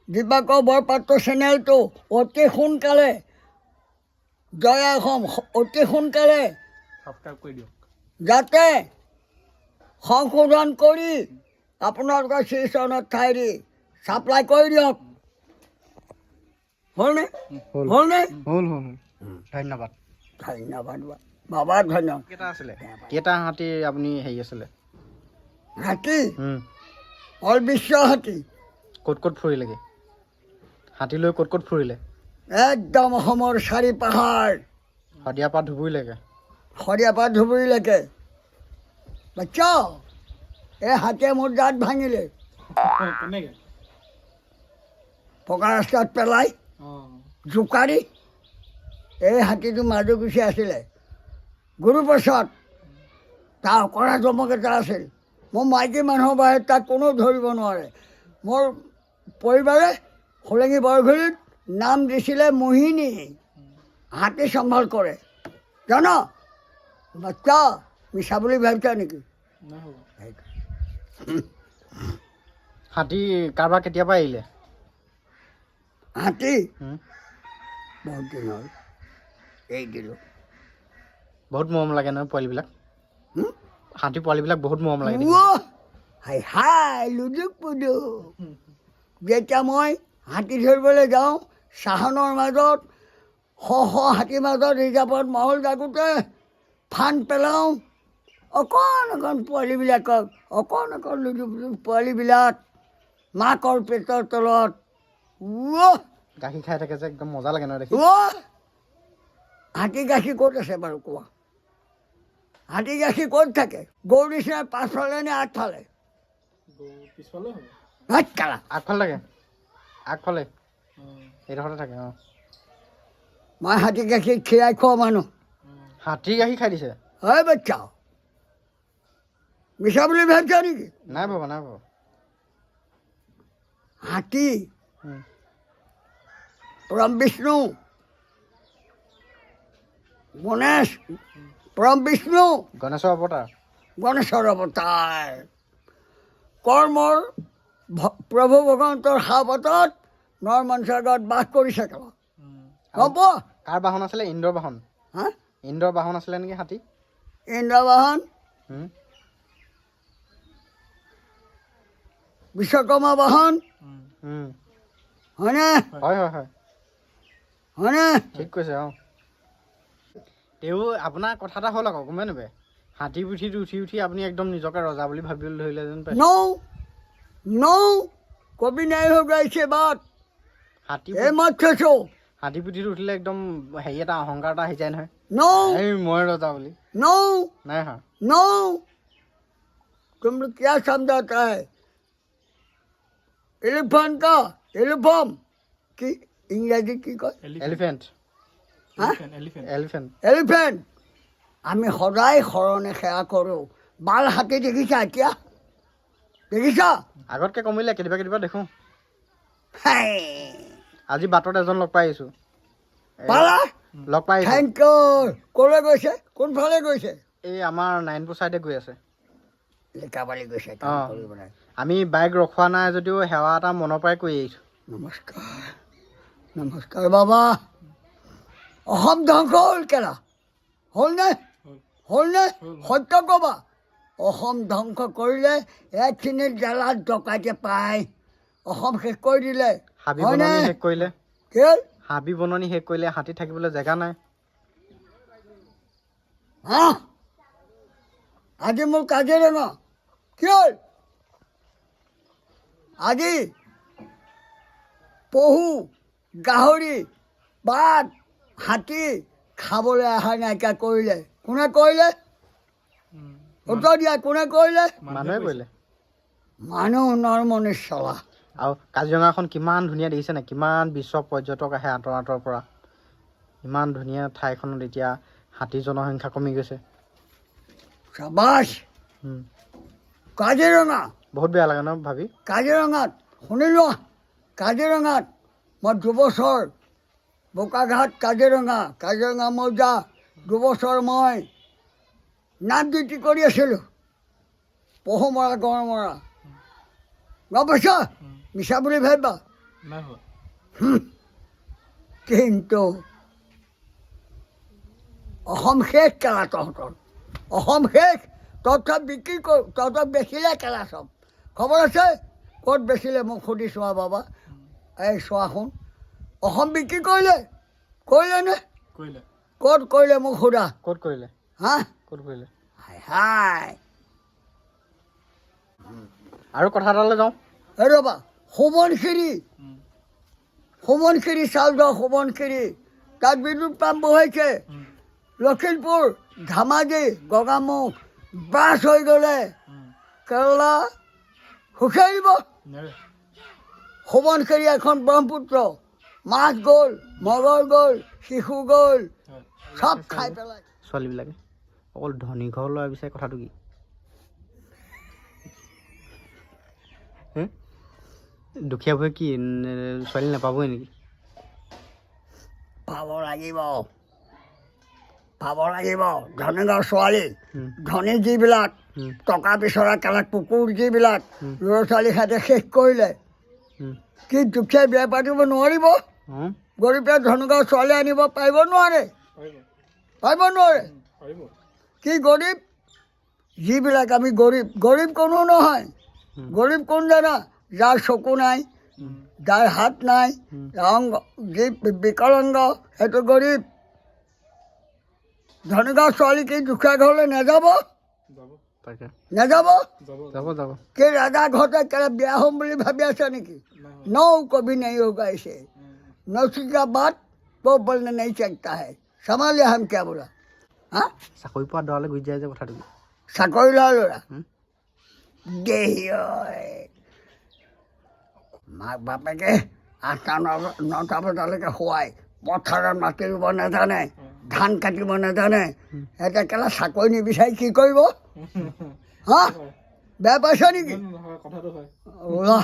দিবাকৰ বৰপাত্ৰ চেনেলটো অতি সোনকালে জয় অসম অতি সোনকালে সাবস্ক্ৰাইব কৰি দিয়ক যাতে সংশোধন কৰি আপোনালোকৰ শ্ৰীচৰণত ঠাই দি ছাপ্লাই কৰি দিয়ক হ'লনে হ'লনে হ'ল ধন্যবাদ ধন্যবাদ বাবা ধন্যবাদ কেইটা হাতী আপুনি হেৰি আছিলে হাতী অল বিশ্ব হাতী ক'ত ক'ত ফুৰিলেগৈ হাতী লৈ ক'ত ক'ত ফুৰিলে একদম অসমৰ চাৰি পাহাৰ শদিয়াৰ পৰা ধুবুৰীলৈকে শদিয়াৰ পৰা ধুবুৰীলৈকে বাচ্চা এই হাতীয়ে মোৰ দাঁত ভাঙিলে কেনেকৈ পকা ৰাস্তাত পেলাই জোকাৰি এই হাতীটো মাজুগুচি আছিলে গুৰুপ্ৰসাদ তাৰ অকৰা জমক এটা আছিল মোৰ মাইকী মানুহৰ বাহিৰে তাক কোনেও ধৰিব নোৱাৰে মোৰ পৰিবাৰে হোলেঙি বৰঘূৰিত নাম দিছিলে মোহিনী হাতী চম্ভাল কৰে জান বাচ্চা মিছা বুলি ভাবিছা নেকি হাতী কাৰোবাৰ কেতিয়াবা আহিলে হাতী বহুত দিন হ'ল এই দিলোঁ বহুত মৰম লাগে নহয় পোৱালিবিলাক হাতী পোৱালিবিলাক বহুত মৰম লাগে হাই হাই লুডুক পুডু যেতিয়া মই হাতী ধৰিবলৈ যাওঁ চাহনৰ মাজত হাতীৰ মাজত ৰিজাৰ্ভত মহল জাগোতে ফান পেলাওঁ অকণ অকণ পোৱালিবিলাকক অকণ অকণ লুডু পুডু পোৱালিবিলাক মাকৰ পেটৰ তলত গাখীৰ খাই থাকে যে একদম মজা লাগে নহয় দেখি হাতী গাখীৰ ক'ত আছে বাৰু কোৱা হাতী গাখীৰ ক'ত থাকে গৰু নিচিনা পাছফালে নে আগফালে পিছফালে হ'ব হাত কালা আগফালে থাকে আগফালে এইডোখৰতে থাকে মই হাতী গাখীৰ খীৰাই খোৱা মানুহ হাতী গাখীৰ খাই দিছে হয় বাচ্চা মিছা বুলি ভাবিছা নেকি নাই বাবা হাতী পৰম বিষ্ণু গণেশ পৰম বিষ্ণু গণেশৰ অৱতাৰ গণেশৰ অৱতাৰ কৰ্মৰ প্ৰভু ভগৱন্তৰ সাৱতত নৰমঞ্চগত বাস কৰিছে কেলা হ'ব কাৰ বাহন আছিলে ইন্দ্ৰৰ বাহন হা ইন্দ্ৰৰ বাহন আছিলে নেকি হাতী ইন্দ্ৰবাহন বিশ্বকৰ্মা বাহন হয়নে হয় হয়নে ঠিক কৈছে তেওঁ আপোনাৰ কথা এটা হ'ল আকৌ গমে নাপায় হাতী পিঠিত উঠি আপুনি একদম নিজকে ৰজা বুলি ভাবিবলৈ ধৰিলে যেন পায় নৌ কবি নাই হৈ গাইছে বাট হাতী এই মাত থৈছো হাতী পিঠিত উঠিলে একদম হেৰি এটা অহংকাৰ এটা আহি যায় নহয় নৌ এই মই ৰজা বুলি नौ নাই হা नौ तुम लोग क्या समझाता है एलिफेंट का एलिफॉर्म की इंग्रजी की कয় এলিফেণ্ট এলিফেণ্ট এলিফেণ্ট এলিফেণ্ট আমি সদায় শৰণে সেৱা কৰোঁ বাল হাতী দেখিছা এতিয়া দেখিছা আগতকৈ কমিলে কেতিয়াবা দেখোঁ হাই আজি বাটত এজন লগ পাই আহিছোঁ পালা লগ পাই আহিছোঁ থেংক ইউ ক'লৈ গৈছে কোনফালে গৈছে এই আমাৰ নাৰায়ণপুৰ চাইডে গৈ আছে লিকাবালি গৈছে অঁ আমি বাইক ৰখোৱা নাই যদিও সেৱা এটা মনৰ পৰাই কৰি আহিছোঁ নমস্কাৰ নমস্কাৰ বাবা অসম ধ্বংস হ'ল কেলা হ'লনে সত্য ক'বা অসম ধ্বংস কৰিলে এখিনিত জেলাত ডকাইতে পায় অসম শেষ কৰি দিলে হাবি হয়নে বননি শেষ কৰিলে কেল হাবি বননি শেষ কৰিলে হাতী থাকিবলৈ জেগা নাই হা আজি মোৰ কাজিৰঙা কি হ'ল আজি পহু গাহৰি বাঘ হাতী খাবলৈ অহা নাইকিয়া কৰিলে কোনে কৰিলে উত্তৰ দিয়া কোনে কৰিলে মানুহে কৰিলে মানুহ নৰমনে চলা আৰু কাজিৰঙাখন কিমান ধুনীয়া দেখিছে নাই কিমান বিশ্ব পৰ্যটক আহে আঁতৰ পৰা ইমান ধুনীয়া ঠাইখনত এতিয়া হাতী জনসংখ্যা কমি গৈছে চাবাছ কাজিৰঙা বহুত বেয়া লাগে ন ভাবি কাজিৰঙাত শুনি লোৱা কাজিৰঙাত মই দুবছৰ বোকাঘাট কাজিৰঙা মৌজা দুবছৰ মই নাম ডিউটি কৰি আছিলোঁ পহু মৰা গড় মৰা গম পাইছা মিছা বুলি ভাবিবা নাই হোৱা কিন্তু অসম শেষ কেলা তহঁতৰ অসম শেষ তহঁতক বিক্ৰী কৰ তহঁতক বেচিলে কেলা চব খবৰ আছে ক'ত বেচিলে মোক সুধি চোৱা বাবা এই চোৱা শুন অসম বিক্ৰী কৰিলে নে কৰিলে ক'ত কৰিলে মোক সোধা ক'ত কৰিলে হা ক'ত কৰিলে হাই হাই আৰু কথা এটালৈ যাওঁ এই ৰ'বা সোৱণশিৰি চাউল সোৱণশিৰি তাত বিদ্যুৎ পাম্প বহাইছে লখিমপুৰ ধেমাজি গগামুখ বাছ হৈ গ'লে কেৰেলা সুখে আহিব সোৱণশিৰি এখন ব্ৰহ্মপুত্ৰ মাছ গ'ল মগৰ গ'ল শিশু গ'ল চব খাই পেলাই ছোৱালীবিলাকে অকল ধনী ঘৰ লোৱা বিচাৰে কথাটো কি দুখীয়াবোৰে কি ছোৱালী নাপাবই নেকি পাব লাগিব ধনীঘৰ ছোৱালী ধনী যিবিলাক টকা বিচৰা কেলা কুকুৰ যিবিলাক ল'ৰা ছোৱালী সিহঁতে শেষ কৰিলে কি দুখীয়া বিয়া পাতিব নোৱাৰিব গৰীবে ধনীঘৰ ছোৱালী আনিব পাৰিব নোৱাৰে কি গৰীব যিবিলাক আমি গৰীব কোনো নহয় গৰীব কোন জানা যাৰ চকু নাই যাৰ হাত নাই যি বিকলাংগ সেইটো গৰীব ধনীঘৰ ছোৱালী কি দুখীয়া ঘৰলৈ নাযাব কি ৰাজা ঘৰতে কেলে বিয়া হ'ম বুলি ভাবি আছে নেকি নৌ কবি নাই গাইছে নচিকা বাট वो बोलने नहीं सकता है समझ लिया हम क्या बोला हाँ চাকৰি পোৱা দৰালৈ গুচি যায় যে কথাটো কি চাকৰি লোৱা ল'ৰা দেহি মাক বাপেকে 8টা 9টা বজালৈকে শুৱাই পথাৰত মাটি ৰুব নাজানে ধান কাটিব নাজানে এতিয়া কেলা চাকৰি নিবিচাৰি কি কৰিব হা বেয়া পাইছা নেকি কথাটো হয় ওলা